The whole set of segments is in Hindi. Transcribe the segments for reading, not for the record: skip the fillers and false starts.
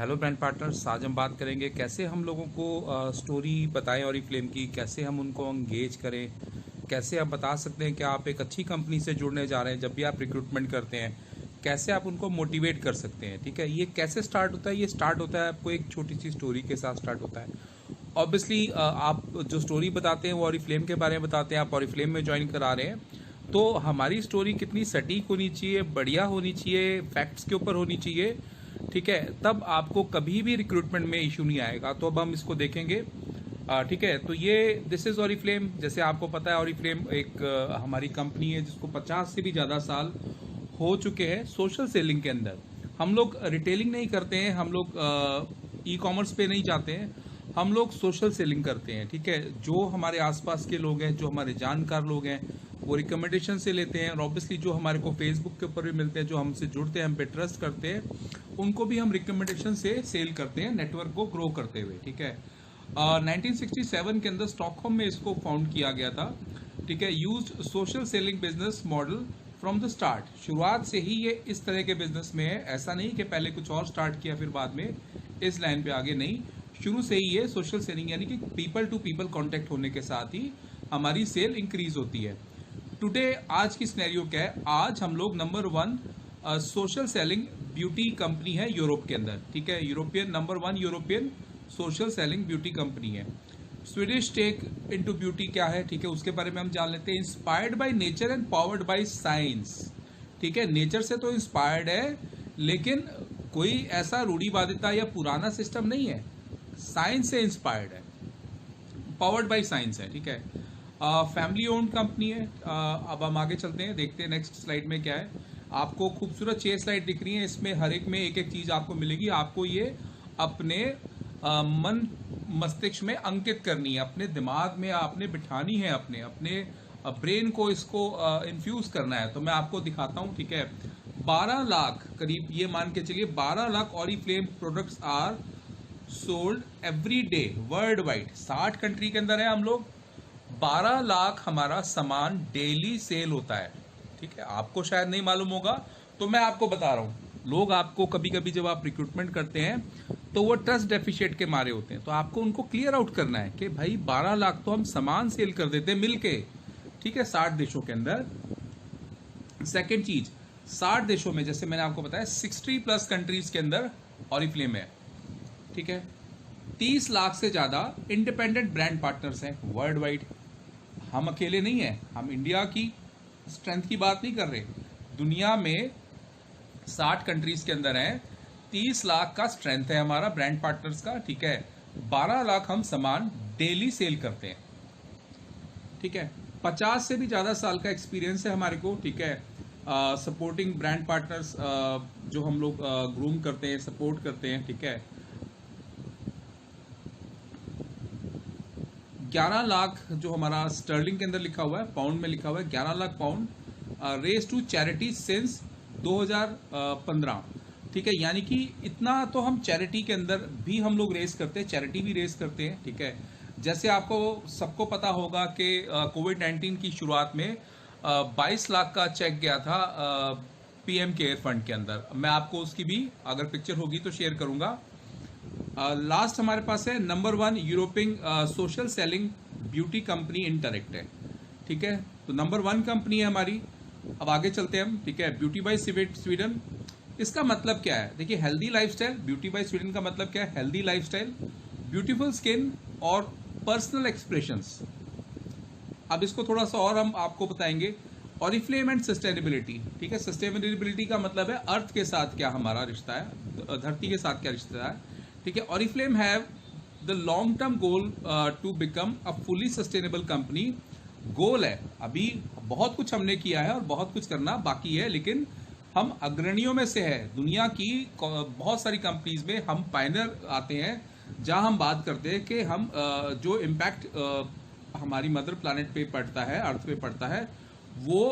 हेलो ब्रांड पार्टनर्स, आज हम बात करेंगे कैसे हम लोगों को स्टोरी बताएं ऑरिफ्लेम की, कैसे हम उनको एंगेज करें, कैसे आप बता सकते हैं कि आप एक अच्छी कंपनी से जुड़ने जा रहे हैं। जब भी आप रिक्रूटमेंट करते हैं, कैसे आप उनको मोटिवेट कर सकते हैं। ठीक है, ये कैसे स्टार्ट होता है? ये स्टार्ट होता है आपको एक छोटी सी स्टोरी के साथ स्टार्ट होता है। ऑब्वियसली आप जो स्टोरी बताते हैं वो ऑरिफ्लेम के बारे में बताते हैं। आप ऑरिफ्लेम में ज्वाइन करा रहे हैं, तो हमारी स्टोरी कितनी सटीक होनी चाहिए, बढ़िया होनी चाहिए, फैक्ट्स के ऊपर होनी चाहिए। ठीक है, तब आपको कभी भी रिक्रूटमेंट में इशू नहीं आएगा। तो अब हम इसको देखेंगे। ठीक है, तो ये दिस इज ऑरिफ्लेम। जैसे आपको पता है, ऑरिफ्लेम एक हमारी कंपनी है जिसको 50 से भी ज़्यादा साल हो चुके हैं सोशल सेलिंग के अंदर। हम लोग रिटेलिंग नहीं करते हैं, हम लोग ई कॉमर्स पे नहीं जाते हैं, हम लोग सोशल सेलिंग करते हैं। ठीक है, जो हमारे आसपास के लोग हैं, जो हमारे जानकार लोग हैं, वो रिकमेंडेशन से लेते हैं। और ऑब्वियसली जो हमारे को फेसबुक के ऊपर भी मिलते हैं, जो हमसे जुड़ते हैं, हम पे ट्रस्ट करते हैं, उनको भी हम रिकमेंडेशन से सेल करते हैं, नेटवर्क को ग्रो करते हुए। ठीक है, 1967 के अंदर स्टॉकहोम में इसको फाउंड किया गया था। ठीक है, used social selling business model from the start. शुरुआत से ही ये इस तरह के बिजनेस में है। ऐसा नहीं कि पहले कुछ और स्टार्ट किया फिर बाद में इस लाइन पे आगे, नहीं, शुरू से ही ये सोशल सेलिंग यानी कि पीपल टू पीपल कांटेक्ट होने के साथ ही हमारी सेल इंक्रीज होती है। टुडे आज की सिनेरियो क्या है? आज हम लोग number 1 social selling beauty company है यूरोप के अंदर। ठीक है, European number 1 European social selling beauty company है। स्वीडिश टेक इनटू ब्यूटी क्या है? ठीक है, उसके बारे में हम जान लेते हैं। Inspired by nature and powered by science. ठीक है, नेचर से तो इंस्पायर्ड है, लेकिन कोई ऐसा रूढ़िवादिता या पुराना सिस्टम नहीं है, साइंस से इंस्पायर्ड है, पावर्ड बाय साइंस है। ठीक है, फैमिली ओन्ड कंपनी है। अब हम आगे चलते हैं, देखते हैं नेक्स्ट स्लाइड में क्या है। आपको खूबसूरत 6 स्लाइड दिख रही हैं, इसमें हर एक में एक एक चीज आपको मिलेगी। आपको ये अपने मन मस्तिष्क में अंकित करनी है, अपने दिमाग में आपने बिठानी है, अपने अपने ब्रेन को इसको इन्फ्यूज करना है। तो मैं आपको दिखाता हूँ। ठीक है, 12 लाख करीब, ये मान के चलिए 12 lakh Oriflame products are sold every day worldwide. 60 country के अंदर है हम लोग। 12 लाख हमारा सामान डेली सेल होता है। ठीक है, आपको शायद नहीं मालूम होगा, तो मैं आपको बता रहा हूँ। लोग आपको कभी कभी जब आप रिक्रूटमेंट करते हैं तो वो ट्रस्ट डेफिशिएट के मारे होते हैं, तो आपको उनको क्लियर आउट करना है कि भाई 12 लाख तो हम सामान सेल कर देते हैं मिलके। ठीक है, 60 देशों के अंदर। सेकेंड चीज, 60 देशों में, जैसे मैंने आपको बताया, 60+ कंट्रीज के अंदर ऑरिफ्लेम है। ठीक है, 30 लाख से ज्यादा इंडिपेंडेंट ब्रांड पार्टनर्स हैं वर्ल्ड वाइड। हम अकेले नहीं है, हम इंडिया की स्ट्रेंथ की बात नहीं कर रहे, दुनिया में 60 कंट्रीज के अंदर हैं। 30 लाख का स्ट्रेंथ है हमारा ब्रांड पार्टनर्स का। ठीक है, 12 लाख हम सामान डेली सेल करते हैं। ठीक है, 50 से भी ज्यादा साल का एक्सपीरियंस है हमारे को। ठीक है, सपोर्टिंग ब्रांड पार्टनर्स जो हम लोग ग्रूम करते हैं, सपोर्ट करते हैं। ठीक है, 11 लाख जो हमारा स्टर्लिंग के अंदर लिखा हुआ है, पाउंड में लिखा हुआ है, 11 lakh pound raise to charity since 2015। ठीक है, यानी कि इतना तो हम चैरिटी के अंदर भी हम लोग रेस करते हैं, चैरिटी भी रेस करते हैं। ठीक है, जैसे आपको सबको पता होगा कि कोविड-19 की शुरुआत में 22 लाख का चेक गया था पीएम केयर फंड के अंदर। मैं आपको उसकी भी अगर पिक्चर होगी तो शेयर करूंगा। लास्ट हमारे पास है number 1 European social selling beauty company interact है। ठीक है, तो नंबर 1 कंपनी है हमारी। अब आगे चलते हैं हम। ठीक है, ब्यूटी बाय स्वीडन, इसका मतलब क्या है? देखिए, healthy lifestyle, beauty by Sweden का मतलब क्या है? हेल्दी लाइफस्टाइल, ब्यूटीफुल स्किन और पर्सनल एक्सप्रेशंस। अब इसको थोड़ा सा और हम आपको बताएंगे। Oriflame and sustainability. ठीक है, सस्टेनेबिलिटी का मतलब है अर्थ के साथ क्या हमारा रिश्ता है, धरती के साथ क्या रिश्ता है। ठीक है, Oriflame have the long term goal to become a fully sustainable company. Goal है, अभी बहुत कुछ हमने किया है और बहुत कुछ करना बाकी है, लेकिन हम अग्रणियों में से है। दुनिया की बहुत सारी कंपनीज में हम पायनर आते हैं, जहां हम बात करते हैं कि हम जो इम्पैक्ट हमारी मदर प्लैनेट पे पड़ता है, अर्थ पे पड़ता है, वो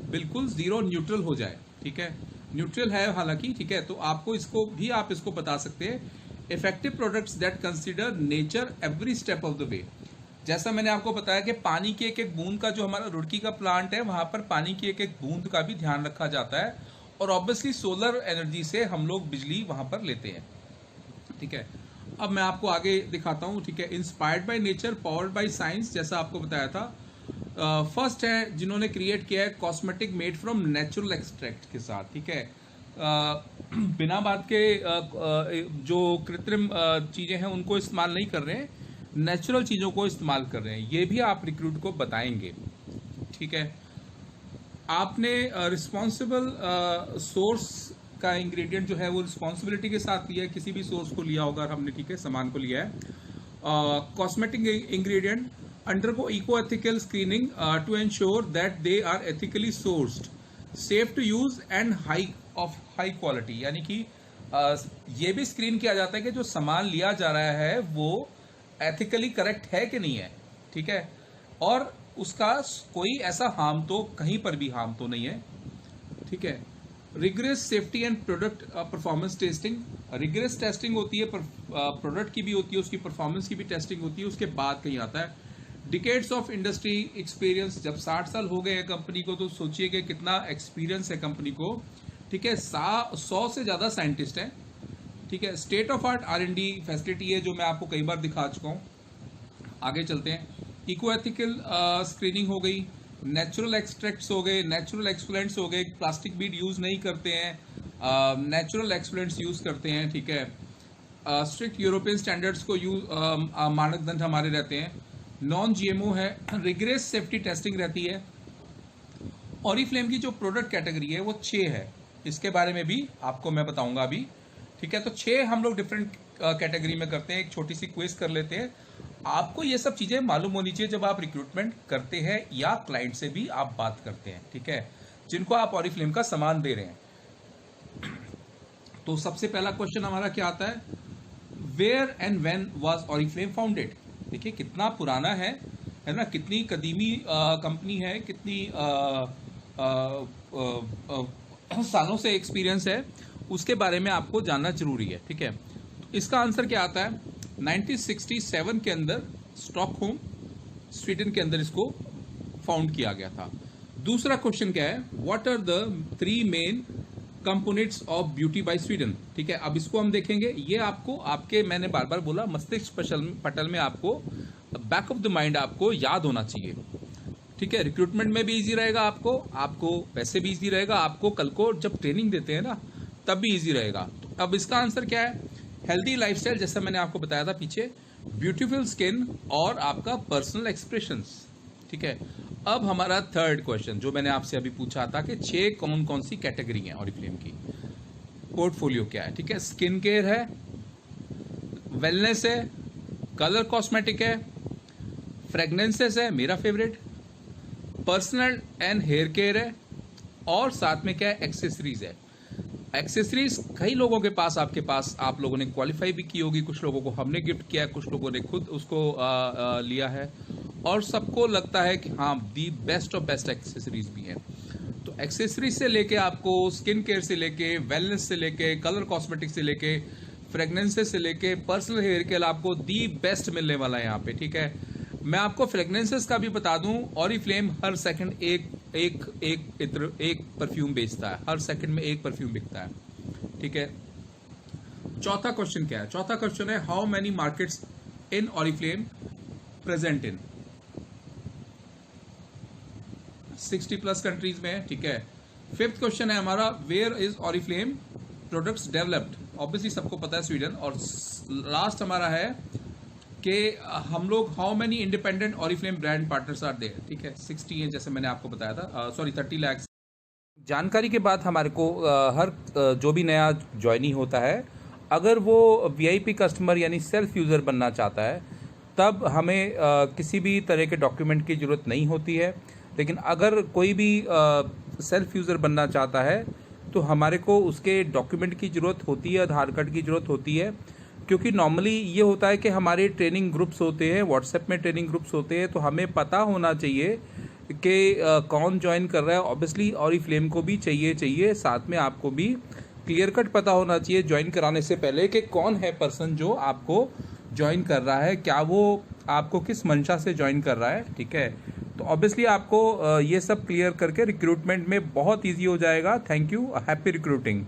बिल्कुल जीरो न्यूट्रल हो जाए। ठीक है, न्यूट्रल है हालांकि। ठीक है, तो आपको इसको भी आप इसको बता सकते हैं। Effective products that consider nature every step of the way. जैसा मैंने आपको बताया कि पानी की एक एक बूंद का, जो हमारा रुड़की का प्लांट है, वहां पर पानी की एक एक बूंद का भी ध्यान रखा जाता है। और ऑब्वियसली सोलर एनर्जी से हम लोग बिजली वहां पर लेते हैं। ठीक है। अब मैं आपको आगे दिखाता हूँ, ठीक है। Inspired by nature, powered by science, जैसा आपको बताया था। फर्स्ट है जिन्होंने क्रिएट किया है cosmetic made from natural extract के साथ, ठीक है। बिना बात के जो कृत्रिम चीज़ें हैं उनको इस्तेमाल नहीं कर रहे हैं, नेचुरल चीज़ों को इस्तेमाल कर रहे हैं। ये भी आप रिक्रूट को बताएंगे, ठीक है। आपने रिस्पॉन्सिबल सोर्स का इंग्रेडिएंट जो है वो रिस्पॉन्सिबिलिटी के साथ लिया है, किसी भी सोर्स को लिया होगा हमने, ठीक है, सामान को लिया है। Cosmetic ingredient undergo eco-ethical screening to ensure that they are ethically sourced, safe to use and high quality। यानी कि ये भी स्क्रीन किया जाता है कि जो सामान लिया जा रहा है वो एथिकली करेक्ट है कि नहीं है, ठीक है, और उसका कोई ऐसा हार्म तो कहीं पर भी हार्म तो नहीं है, ठीक है। Rigorous safety and product performance testing, rigorous testing होती है, प्रोडक्ट की भी होती है, उसकी परफॉर्मेंस की भी टेस्टिंग होती है, उसके बाद कहीं आता है। डिकेड्स ऑफ इंडस्ट्री एक्सपीरियंस, जब 60 साल हो गए हैं कंपनी को तो सोचिए कि कितना एक्सपीरियंस है कंपनी को, ठीक है। 100 से ज़्यादा साइंटिस्ट हैं, ठीक है। State of art R&D facility है जो मैं आपको कई बार दिखा चुका हूँ। आगे चलते हैं। इको एथिकल स्क्रीनिंग हो गई, नेचुरल एक्सट्रैक्ट्स हो गए, नेचुरल एक्सफ्लुएंट्स हो गए, प्लास्टिक बीड यूज़ नहीं करते हैं, नेचुरल एक्सफ्लुएंट्स यूज़ करते हैं, ठीक है। स्ट्रिक्ट यूरोपियन स्टैंडर्ड्स को मानदंड हमारे रहते हैं। नॉन GMO है, रिगरस सेफ्टी टेस्टिंग रहती है। ऑरिफ्लेम की जो प्रोडक्ट कैटेगरी है वो 6 है, इसके बारे में भी आपको मैं बताऊंगा अभी, ठीक है। तो 6 हम लोग डिफरेंट कैटेगरी में करते हैं। एक छोटी सी क्विज कर लेते हैं। आपको ये सब चीज़ें मालूम होनी चाहिए जब आप रिक्रूटमेंट करते हैं या क्लाइंट से भी आप बात करते हैं, ठीक है, जिनको आप ऑरिफ्लेम का सामान दे रहे हैं। तो सबसे पहला क्वेश्चन हमारा क्या आता है, where and when was Oriflame founded. देखिए कितना पुराना है ना, कितनी कदीमी कंपनी है, कितनी सालों से एक्सपीरियंस है, उसके बारे में आपको जानना जरूरी है, ठीक है। तो इसका आंसर क्या आता है, 1967 के अंदर स्टॉकहोम स्वीडन के अंदर इसको फाउंड किया गया था। दूसरा क्वेश्चन क्या है, what are the 3 main components of beauty by Sweden, ठीक है। अब इसको हम देखेंगे। ये आपको आपके, मैंने बार बार बोला, मस्तिष्क पटल में आपको बैक ऑफ द माइंड आपको याद होना चाहिए, ठीक है। रिक्रूटमेंट में भी इजी रहेगा, आपको वैसे भी इजी रहेगा, आपको कल को जब ट्रेनिंग देते हैं ना तब भी इजी रहेगा। तो अब इसका आंसर क्या है, हेल्दी लाइफस्टाइल, जैसा मैंने आपको बताया था पीछे, ब्यूटीफुल स्किन और आपका पर्सनल एक्सप्रेशंस, ठीक है। अब हमारा थर्ड क्वेश्चन जो मैंने आपसे अभी पूछा था कि 6 कौन कौन सी कैटेगरी है ऑरिफ्लेम की, पोर्टफोलियो क्या है, ठीक है। स्किन केयर है, वेलनेस है, कलर कॉस्मेटिक है, फ्रेगनेंसेस है, मेरा favourite, personal and hair care है, और साथ में क्या है, एक्सेसरीज है। एक्सेसरीज कई लोगों के पास, आपके पास, आप लोगों ने क्वालिफाई भी की होगी, कुछ लोगों को हमने गिफ्ट किया, कुछ लोगों ने खुद उसको लिया है, और सबको लगता है कि हाँ the best of best accessories भी है। तो एक्सेसरीज से लेके आपको स्किन केयर से लेके वेलनेस से लेके कलर कॉस्मेटिक से लेके फ्रेगनेंसेस से लेके पर्सनल हेयर केयर आपको दी बेस्ट मिलने वाला है यहाँ पे, ठीक है। मैं आपको फ्रेगनेंसेस का भी बता दूं, ऑरिफ्लेम हर सेकंड एक परफ्यूम बेचता है, हर सेकंड में एक परफ्यूम बिकता है, ठीक है। चौथा क्वेश्चन क्या है, चौथा क्वेश्चन है how many markets in Oriflame present in, 60+ countries में है, ठीक है। फिफ्थ क्वेश्चन है हमारा, where is Oriflame products developed, obviously सबको पता है स्वीडन। और लास्ट हमारा है कि हम लोग how many independent Oriflame brand partners are there, ठीक है। 60 है जैसे मैंने आपको बताया था, 30 लाख। जानकारी के बाद हमारे को हर जो भी नया ज्वाइनी होता है, अगर वो VIP कस्टमर यानी सेल्फ यूज़र बनना चाहता है तब हमें किसी भी तरह के डॉक्यूमेंट की ज़रूरत नहीं होती है। लेकिन अगर कोई भी सेल्फ यूज़र बनना चाहता है तो हमारे को उसके डॉक्यूमेंट की ज़रूरत होती है, आधार कार्ड की ज़रूरत होती है, क्योंकि नॉर्मली ये होता है कि हमारे ट्रेनिंग ग्रुप्स होते हैं, व्हाट्सएप में ट्रेनिंग ग्रुप्स होते हैं, तो हमें पता होना चाहिए कि कौन ज्वाइन कर रहा है। ऑब्वियसली ऑरिफ्लेम को भी चाहिए, साथ में आपको भी क्लियर कट पता होना चाहिए ज्वाइन कराने से पहले कि कौन है पर्सन जो आपको ज्वाइन कर रहा है, क्या वो आपको किस मंशा से ज्वाइन कर रहा है, ठीक है। तो ऑब्वियसली आपको ये सब क्लियर करके रिक्रूटमेंट में बहुत ईजी हो जाएगा। Thank you, happy recruiting.